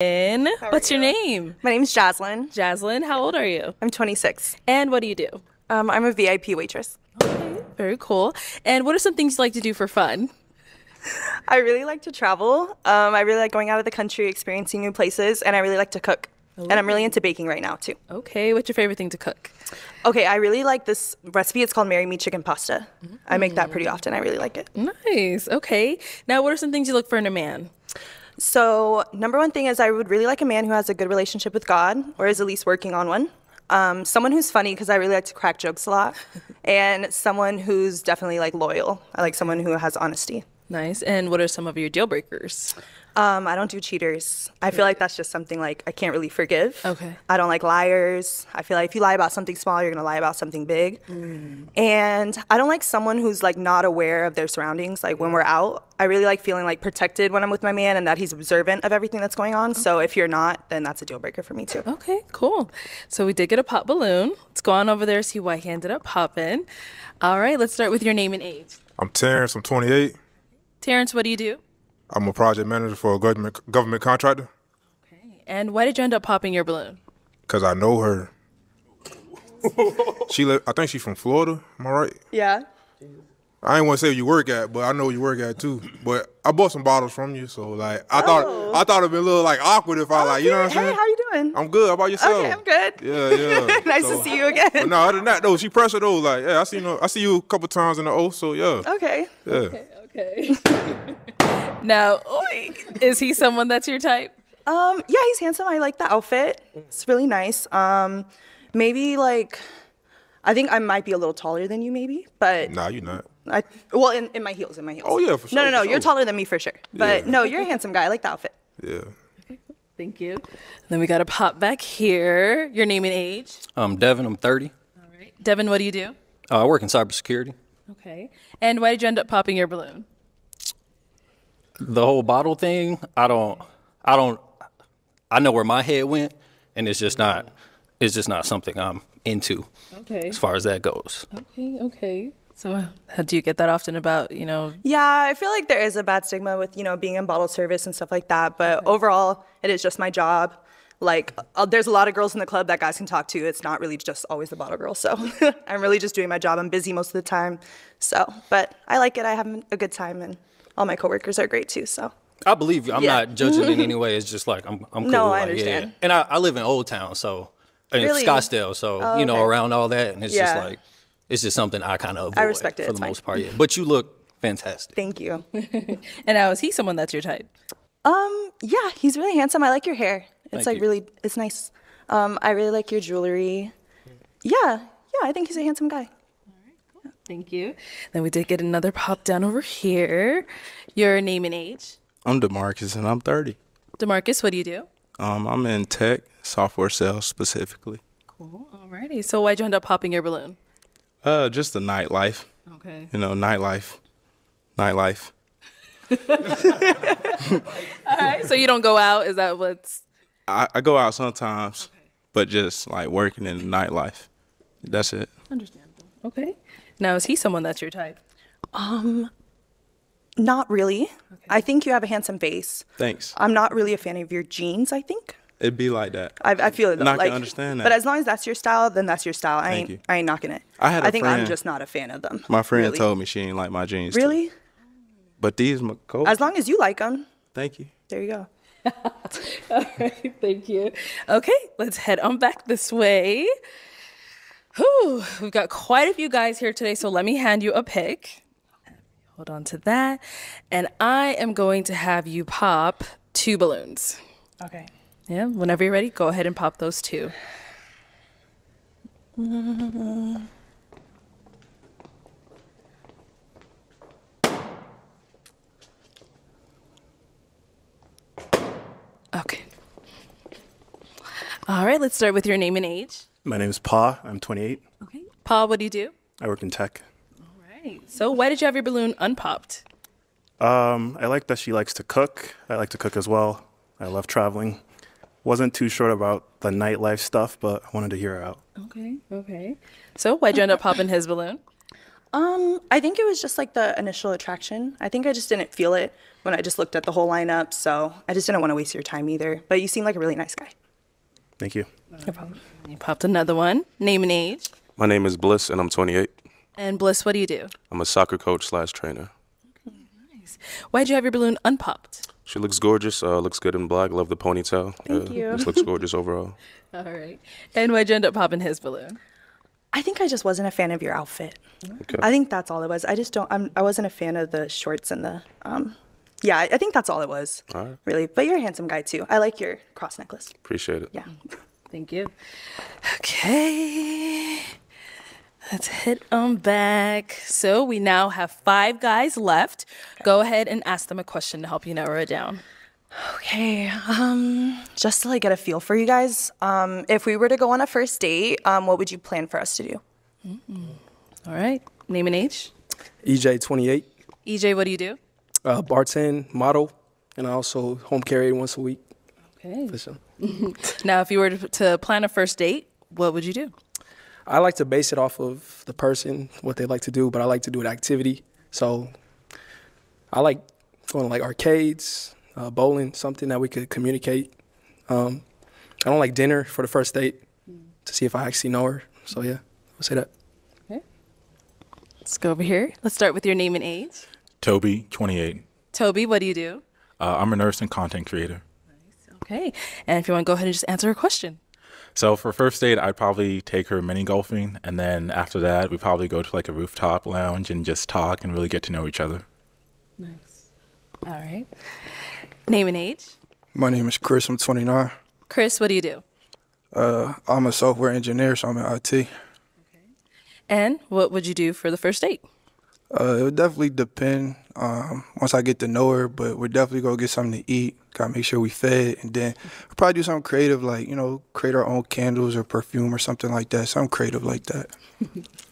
What's your name? My name's Jaslyn. Jaslyn, how old are you? I'm 26. And what do you do? I'm a VIP waitress. Okay, very cool. And what are some things you like to do for fun? I really like to travel. I really like going out of the country, experiencing new places, and I really like to cook. And I'm really into baking right now, too. Okay, what's your favorite thing to cook? Okay, I really like this recipe. It's called Marry Me Chicken Pasta. I make that pretty often. I really like it. Nice, okay. Now, what are some things you look for in a man? So, number one thing is I would really like a man who has a good relationship with God, or is at least working on one. Someone who's funny, because I really like to crack jokes a lot. And someone who's definitely like loyal. I like someone who has honesty. Nice. And what are some of your deal breakers? I don't do cheaters. I feel like that's just something like I can't really forgive. Okay. I don't like liars. I feel like if you lie about something small, you're gonna lie about something big. And I don't like someone who's like not aware of their surroundings. Like when we're out, I really like feeling like protected when I'm with my man and that he's observant of everything that's going on. So if you're not, then that's a deal breaker for me too. Okay, cool. So we did get a pop balloon. Let's go on over there, see why he ended up popping. All right, let's start with your name and age. I'm Terrence. I'm 28. Terrence, what do you do? I'm a project manager for a government contractor. Okay. And why did you end up popping your balloon? Because I know her. I think she's from Florida. Am I right? Yeah. I ain't want to say where you work at, but I know you work at too. But I bought some bottles from you, so like I thought it'd be a little like awkward if I like, you know what I'm saying? Hey, how you doing? I'm good. How about yourself? Okay, I'm good. Yeah. Nice to see you again. But no, other than that though, she pressure though. Like, yeah, I see you a couple times in the O, so yeah. Okay. Yeah. Okay. Now, is he someone that's your type? Yeah, he's handsome. I like the outfit. It's really nice. Maybe like, I think I might be a little taller than you, maybe, but Nah, you're not. Well, in my heels, Oh yeah, for sure. No, for you're sure. taller than me for sure. But Yeah. no, you're a handsome guy. I like the outfit. Yeah. Thank you. Then we got to pop back here. Your name and age. I'm Devin. I'm 30. All right. Devin, what do you do? I work in cybersecurity. Okay. And why did you end up popping your balloon? The whole bottle thing, I know where my head went, and it's just not something I'm into. Okay. As far as that goes. Okay. So how do you get that often about, Yeah, I feel like there is a bad stigma with, being in bottle service and stuff like that. But overall, it is just my job. Like, there's a lot of girls in the club that guys can talk to. It's not really just always the bottle girl. So I'm really just doing my job. I'm busy most of the time. So, but I like it. I have a good time, and all my coworkers are great too. So I believe you. I'm Yeah. not judging in any way. It's just like I'm cool. No, I like, understand. Yeah. And I live in Old Town, so in Really? Scottsdale, so Oh, okay. around all that, and it's just Yeah. like it's just something I kind of avoid. I respect it. for It's the fine. most part. Yeah. But you look fantastic. thank you. and now is he someone that's your type? Yeah, he's really handsome. I like your hair. It's Thank like you. really, it's nice. I really like your jewelry. Yeah, I think he's a handsome guy. Thank you. Then we did get another pop down over here. Your name and age. I'm DeMarcus, and I'm 30. DeMarcus, what do you do? I'm in tech, software sales specifically. Cool. Alrighty. So why'd you end up popping your balloon? Just the nightlife. Okay. Nightlife. All right. So you don't go out? Is that what's... I go out sometimes, but just like working in the nightlife. That's it. Understandable. Okay. Now, is he someone that's your type? Not really. I think you have a handsome face. Thanks. I'm not really a fan of your jeans, I think. It'd be like that. I feel it though. And I like, can understand that. But as long as that's your style, then that's your style. Thank you. I ain't knocking it. I think I'm friend- just not a fan of them. My friend really. told me she didn't like my jeans. too. Really? But these my coat. As long as you like them, Thank you. there you go. All right. Thank you. Okay. Let's head on back this way. Whew, we've got quite a few guys here today, so let me hand you a pick. Hold on to that. And I am going to have you pop 2 balloons. Okay. Yeah, whenever you're ready, go ahead and pop those 2. Okay. All right, let's start with your name and age. My name is Pa. I'm 28. Okay. Paul, what do you do? I work in tech. All right. So why did you have your balloon unpopped? I like that she likes to cook. I like to cook as well. I love traveling. Wasn't too sure about the nightlife stuff, but I wanted to hear her out. Okay. So why'd you end up popping his balloon? I think it was just like the initial attraction. I think I just didn't feel it when I just looked at the whole lineup. So I just didn't want to waste your time either. But you seem like a really nice guy. Thank you. No problem. You popped another one. Name and age. My name is Bliss, and I'm 28. And Bliss, what do you do? I'm a soccer coach / trainer. Nice. Why'd you have your balloon unpopped? She looks gorgeous, looks good in black. Love the ponytail. Thank you. Just looks gorgeous overall. All right. And why'd you end up popping his balloon? I think I just wasn't a fan of your outfit. Okay. I think that's all it was. I wasn't a fan of the shorts and the, yeah, I think that's all it was. All right. Really. But you're a handsome guy too. I like your cross necklace. Appreciate it. Yeah. Thank you. Okay. Let's hit them back. So we now have 5 guys left. Go ahead and ask them a question to help you narrow it down. Okay. Just to like get a feel for you guys, if we were to go on a first date, what would you plan for us to do? All right. Name and age. EJ, 28, EJ, what do you do? bartend, model, and I also home carry once a week. Okay. For sure. Now, if you were to plan a first date, what would you do? I like to base it off of the person, what they like to do, but I like to do an activity. So I like going to like arcades, bowling, something that we could communicate. I don't like dinner for the first date to see if I actually know her. So yeah, I'll say that. Okay. Let's go over here. Let's start with your name and age. Toby, 28. Toby, what do you do? I'm a nurse and content creator. Okay. And if you want to go ahead and just answer a question. So for first date, I'd probably take her mini golfing, and then after that, we'd probably go to like a rooftop lounge and just talk and really get to know each other. Nice. All right. Name and age. My name is Chris. I'm 29. Chris, what do you do? I'm a software engineer, so I'm in IT. And what would you do for the first date? It would definitely depend once I get to know her, but we're definitely going to get something to eat. Got to make sure we fed. And then we'll probably do something creative, like, create our own candles or perfume or something like that. Something creative like that.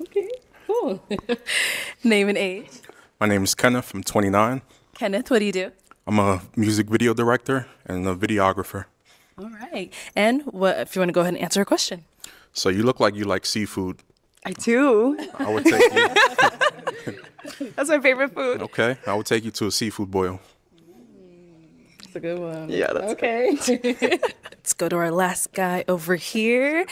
Okay, cool. Name and age. My name is Kenneth. I'm 29. Kenneth, what do you do? I'm a music video director and a videographer. All right. And what if you want to go ahead and answer a question? So you look like you like seafood. I do. I would take you. That's my favorite food. Okay, I would take you to a seafood boil. That's a good one. Yeah, that's okay. Let's go to our last guy over here.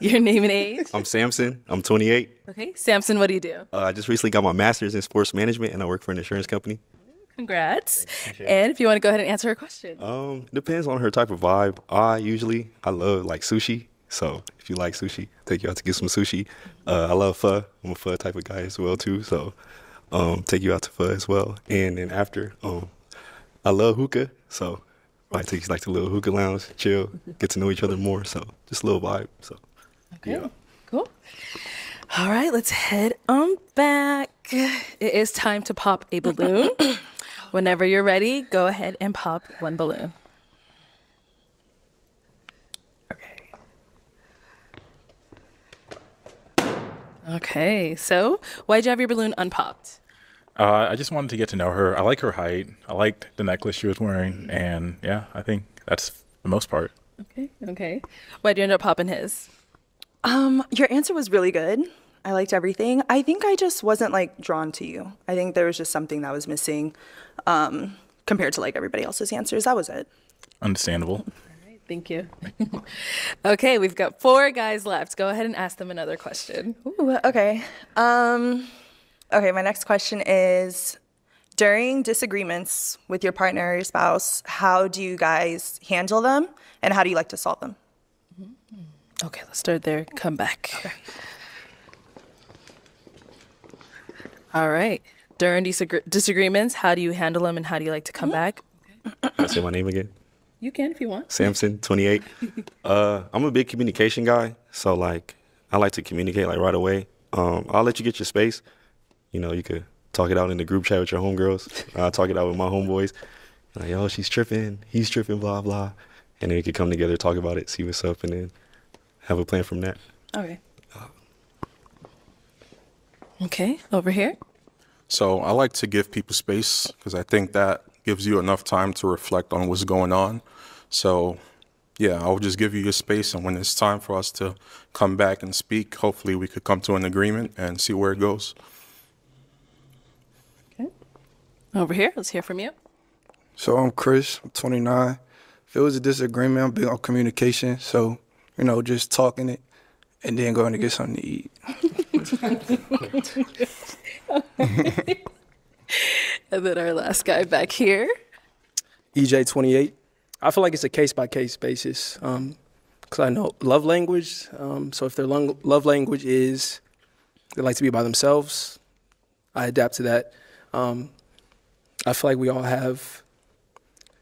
Your name and age. I'm Samson. I'm 28. Okay. Samson, what do you do? I just recently got my master's in sports management, and I work for an insurance company. Congrats. And if you want to go ahead and answer a question. Depends on her type of vibe. I love like sushi. So if you like sushi, take you out to get some sushi. I love pho. I'm a pho type of guy as well too. So take you out to pho as well. And then after, I love hookah. So I take you like to the little hookah lounge, chill, get to know each other more. So just a little vibe. So okay, yeah. Cool. All right, let's head on back. It is time to pop a balloon. Whenever you're ready, go ahead and pop one balloon. Okay, so why'd you have your balloon unpopped? I just wanted to get to know her. I like her height. I liked the necklace she was wearing. And yeah, I think that's the most part. Okay. Why'd you end up popping his? Your answer was really good. I liked everything. I think I just wasn't like drawn to you. I think there was just something that was missing compared to like everybody else's answers. That was it. Understandable. Thank you. Okay, we've got 4 guys left. Go ahead and ask them another question. Ooh, okay. Okay, my next question is, during disagreements with your partner or your spouse, how do you guys handle them and how do you like to solve them? Okay, let's start there. Come back. Okay. All right. During disagreements, how do you handle them and how do you like to come back? Can I say my name again? You can if you want. Samson, 28. I'm a big communication guy, so like I like to communicate like right away. I'll let you get your space. You could talk it out in the group chat with your homegirls. I'll talk it out with my homeboys. Like, yo, she's tripping, he's tripping, blah blah, and then we could come together, talk about it, see what's up, and then have a plan from that. Okay. Okay, over here. So I like to give people space because I think that gives you enough time to reflect on what's going on. So yeah, I'll just give you your space, and when it's time for us to come back and speak, hopefully we could come to an agreement and see where it goes. Over here, let's hear from you. So I'm Chris, I'm 29. If it was a disagreement, I'm big on communication. So, just talking it and then going to get something to eat. And then our last guy back here. EJ, 28. I feel like it's a case-by-case basis because I know love language. So if their love language is they like to be by themselves, I adapt to that. I feel like we all have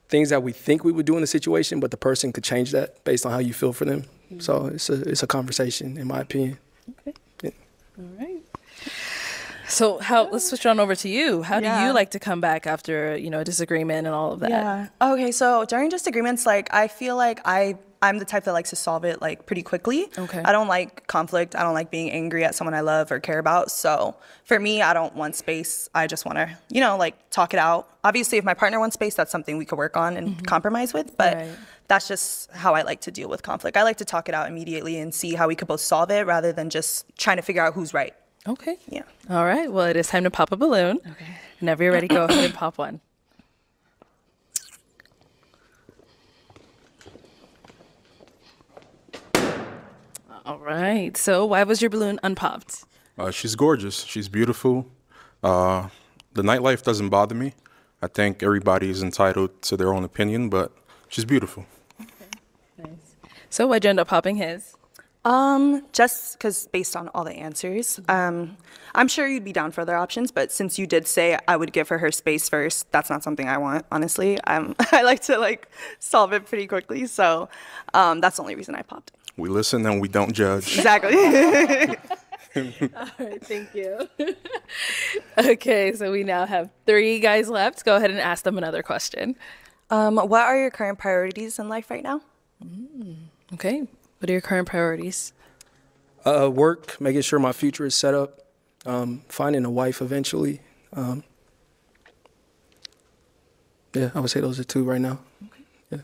things that we think we would do in the situation, but the person could change that based on how you feel for them. So it's a conversation, in my opinion. Okay. Yeah. All right. So let's switch on over to you. How do you like to come back after, a disagreement and all of that? Yeah. Okay, so during disagreements, I feel like I'm the type that likes to solve it pretty quickly. Okay. I don't like conflict. I don't like being angry at someone I love or care about. So for me, I don't want space. I just want to, talk it out. Obviously, if my partner wants space, that's something we could work on and compromise with. But that's just how I like to deal with conflict. I like to talk it out immediately and see how we could both solve it rather than just trying to figure out who's right. Okay. Yeah. All right. Well, it is time to pop a balloon. Okay. Whenever you're ready, go ahead and pop one. All right. So why was your balloon unpopped? She's gorgeous. She's beautiful. The nightlife doesn't bother me. I think everybody is entitled to their own opinion, but she's beautiful. Okay. Nice. So why'd you end up popping his? Just because based on all the answers, I'm sure you'd be down for other options, but since you did say I would give her space first, that's not something I want, honestly. I like to solve it pretty quickly, so that's the only reason I popped it. We listen and we don't judge. Exactly. All right, thank you. Okay, so we now have 3 guys left. Go ahead and ask them another question. What are your current priorities in life right now? Okay. What are your current priorities? Work, making sure my future is set up, finding a wife eventually. Yeah, I would say those are 2 right now. Okay. Yeah.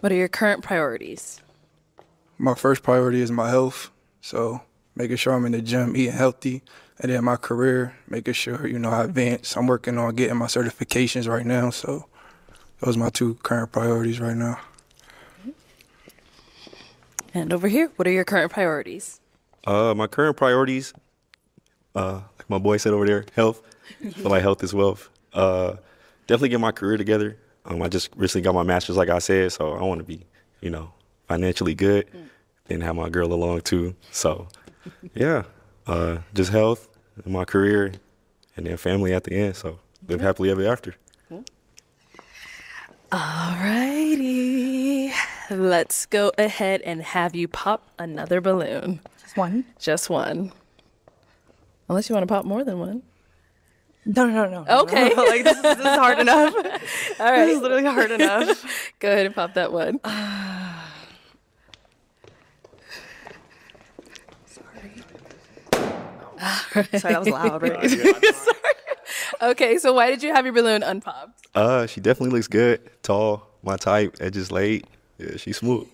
What are your current priorities? My first priority is my health. So making sure I'm in the gym, eating healthy. And then my career, making sure, I advance. I'm working on getting my certifications right now. So those are my 2 current priorities right now. And over here, what are your current priorities? My current priorities, like my boy said over there, health. I feel like health is wealth. Definitely get my career together. I just recently got my master's, like I said, so I want to be, financially good. Then have my girl along too. So, yeah, just health, my career, and then family at the end. So live happily ever after. All righty. Let's go ahead and have you pop another balloon. Just one? Just one. Unless you want to pop more than one. No. Okay. This is hard enough. All right. This is literally hard enough. Go ahead and pop that one. Sorry, that was loud, right? Sorry. Okay, so why did you have your balloon unpopped? She definitely looks good, tall, my type, edges laid. Yeah, she's smooth,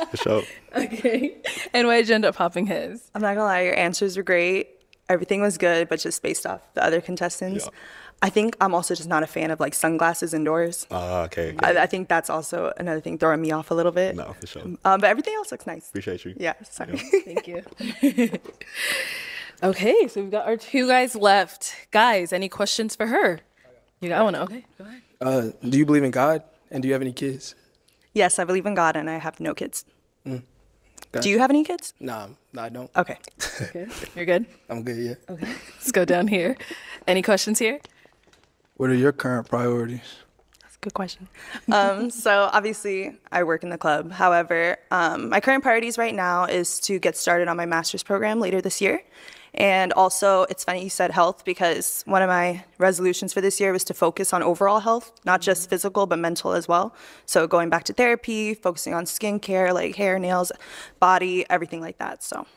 for sure. Okay, and why did you end up popping his? I'm not gonna lie, your answers were great. Everything was good, but just based off the other contestants. Yeah. I think I'm also just not a fan of sunglasses indoors. Okay. I think that's also another thing throwing me off a little bit. No, for sure. But everything else looks nice. Appreciate you. Yeah, sorry. Yeah. Thank you. Okay, so we've got our 2 guys left. Guys, any questions for her? You got one? Okay, go ahead. Do you believe in God, and do you have any kids? Yes, I believe in God, and I have no kids. Gotcha. Do you have any kids? No, I don't. Okay. Okay. You're good? I'm good, yeah. Okay. Let's go down here. Any questions here? What are your current priorities? That's a good question. So obviously I work in the club. However, my current priorities right now is to get started on my master's program later this year. And also, it's funny you said health because one of my resolutions for this year was to focus on overall health, not just physical, but mental as well. So going back to therapy, focusing on skincare, like hair, nails, body, everything like that. So.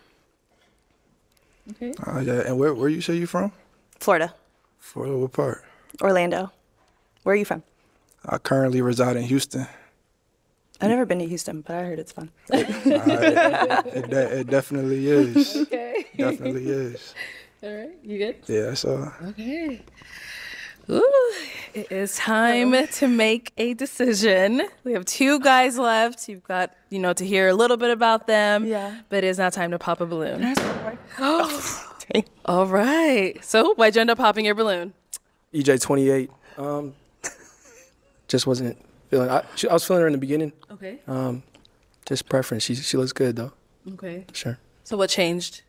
Okay. Yeah. And where you say you from? Florida. Florida, what part? Orlando. Where are you from? I currently reside in Houston. I've never been to Houston, but I heard it's fun. It definitely is. Okay. Definitely is. All right. You good? Yeah, so. Okay. it is time to make a decision. We have 2 guys left. You've got, to hear a little bit about them. Yeah. But it is now time to pop a balloon. All right. So why'd you end up popping your balloon? EJ 28. Just wasn't feeling. I was feeling her in the beginning. Okay. Just preference. She looks good though. Okay. Sure. So what changed?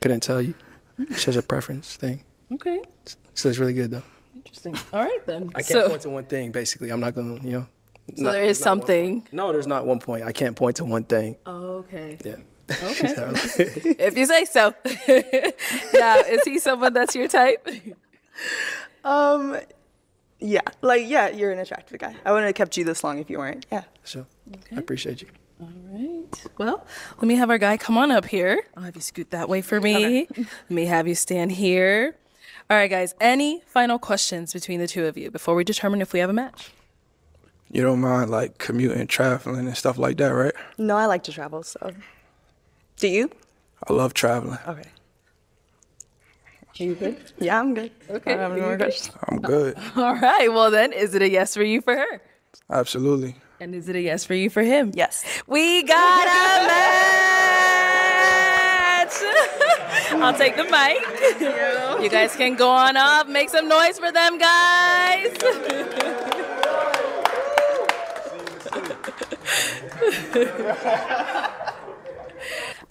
Couldn't tell you. It's just a preference thing. Okay. She looks really good though. Interesting. All right then. I can't point to one thing. Basically, I'm not gonna. So there is something. No, there's not one point. I can't point to one thing. Oh, okay. Yeah. Okay. If you say so. Now, is he someone that's your type? Yeah, you're an attractive guy. I wouldn't have kept you this long if you weren't. Yeah. Sure. I appreciate you. All right. Well, let me have our guy come on up here. I'll have you scoot that way for me. Okay. Let me have you stand here. All right, guys. Any final questions between the 2 of you before we determine if we have a match? You don't mind like commuting, traveling, and stuff like that, right? No, I like to travel, so. Do you? I love traveling. Okay. Are you good? Yeah, I'm good. Okay. I'm good. All right. Well, then, is it a yes for you for her? Absolutely. And is it a yes for you for him? Yes. We got a match! I'll take the mic. You guys can go on up. Make some noise for them, guys.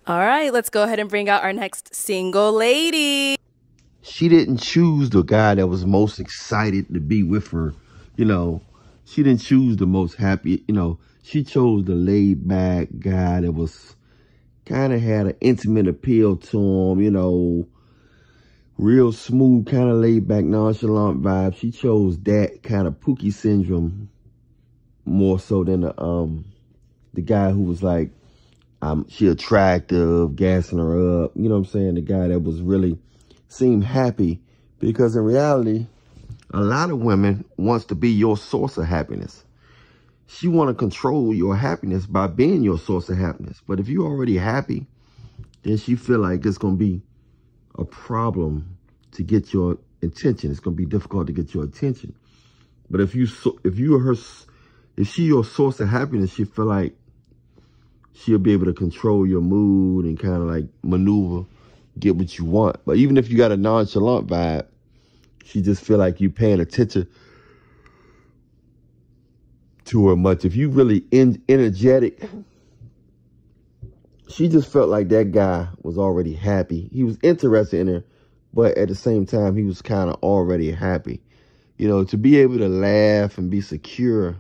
All right, let's go ahead and bring out our next single lady. She didn't choose the guy that was most excited to be with her. She didn't choose the most happy. She chose the laid back guy that was kind of had an intimate appeal to him, real smooth, kind of laid back, nonchalant vibe. She chose that kind of pookie syndrome more so than the guy who was like, she attractive, gassing her up. You know what I'm saying? The guy that was really seemed happy, because in reality, a lot of women wants to be your source of happiness. She want to control your happiness by being your source of happiness. But if you're already happy, then she feel like it's going to be a problem to get your attention. It's going to be difficult to get your attention. But if she your source of happiness, she feel like she'll be able to control your mood and kind of like maneuver, get what you want. But even if you got a nonchalant vibe, she just feel like you paying attention to her much. If you really energetic, she just felt like that guy was already happy. He was interested in her, but at the same time, he was kind of already happy. To be able to laugh and be secure,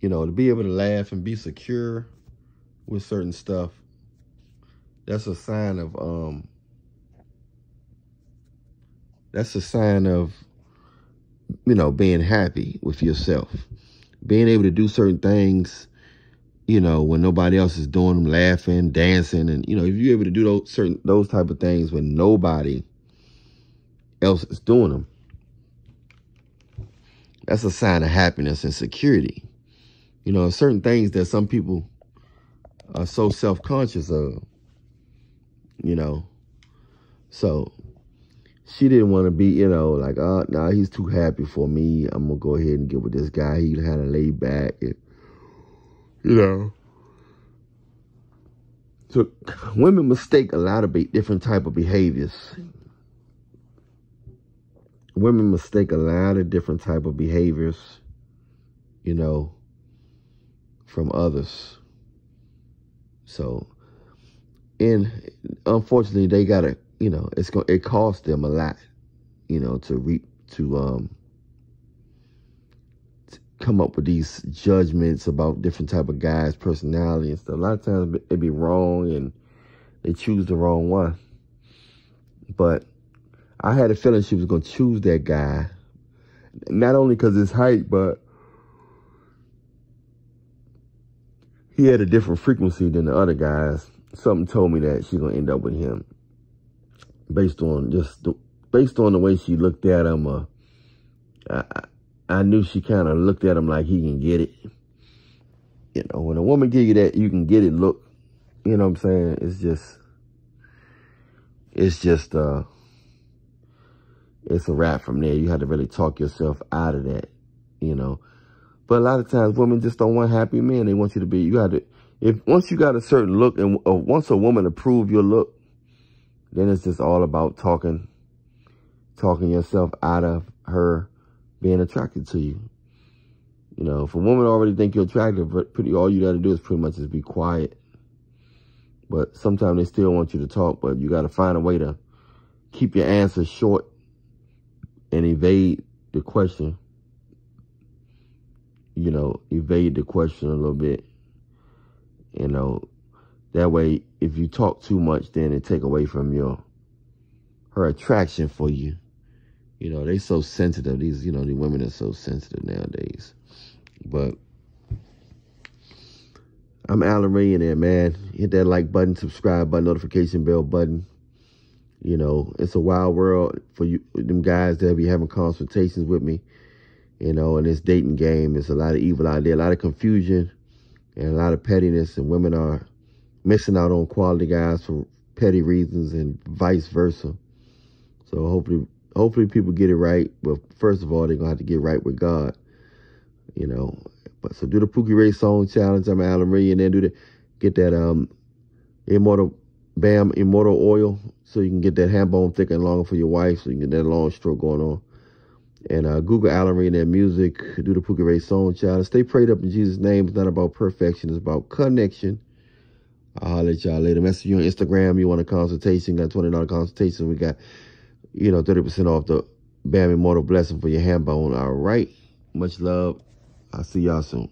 to be able to laugh and be secure with certain stuff, that's a sign of being happy with yourself. Being able to do certain things, when nobody else is doing them, laughing, dancing, and if you're able to do those type of things when nobody else is doing them, that's a sign of happiness and security. Certain things that some people are so self-conscious of, So she didn't want to be, like, oh, nah, he's too happy for me. I'm going to go ahead and get with this guy. He kind of laid back, and, So women mistake a lot of different type of behaviors. Women mistake a lot of different type of behaviors, from others. So, and unfortunately, they gotta, it costs them a lot, to come up with these judgments about different type of guys' personality and stuff. A lot of times it be wrong and they choose the wrong one. But I had a feeling she was going to choose that guy, not only because his height, but he had a different frequency than the other guys. Something told me that she's going to end up with him based on the way she looked at him. I knew she kind of looked at him like he can get it. When a woman give you that you can get it look, you know what I'm saying? It's just it's a wrap from there. You have to really talk yourself out of that, you know. But a lot of times women just don't want happy men. They want you to be, you got to, once you got a certain look and once a woman approve your look, then it's just all about talking yourself out of her being attracted to you. You know, if a woman already think you're attractive, but all you got to do is pretty much just be quiet. But sometimes they still want you to talk, but you got to find a way to keep your answers short and evade the question. You know, evade the question a little bit. You know, that way, if you talk too much, then it take away from her attraction for you. You know, they so sensitive. These women are so sensitive nowadays. But I'm Alan Ray in there, man. Hit that like button, subscribe button, notification bell button. You know, it's a wild world for you, them guys that be having consultations with me. You know, in this dating game, there's a lot of evil out there, a lot of confusion and a lot of pettiness, and women are missing out on quality guys for petty reasons and vice versa. So hopefully people get it right. But first of all, they're going to have to get right with God. You know, but so do the Pookie Ray song challenge. I'm Alan Ray, and then get that immortal oil, so you can get that ham bone thicker and longer for your wife, so you can get that long stroke going on. And Google Alan Ray and their music. Do the Pookie Ray song challenge. Stay prayed up in Jesus' name. It's not about perfection. It's about connection. I'll holler at y'all later. Message you on Instagram. You want a consultation? Got $20 consultation. We got 30% off the Bam Immortal Blessing for your ham bone. All right. Much love. I'll see y'all soon.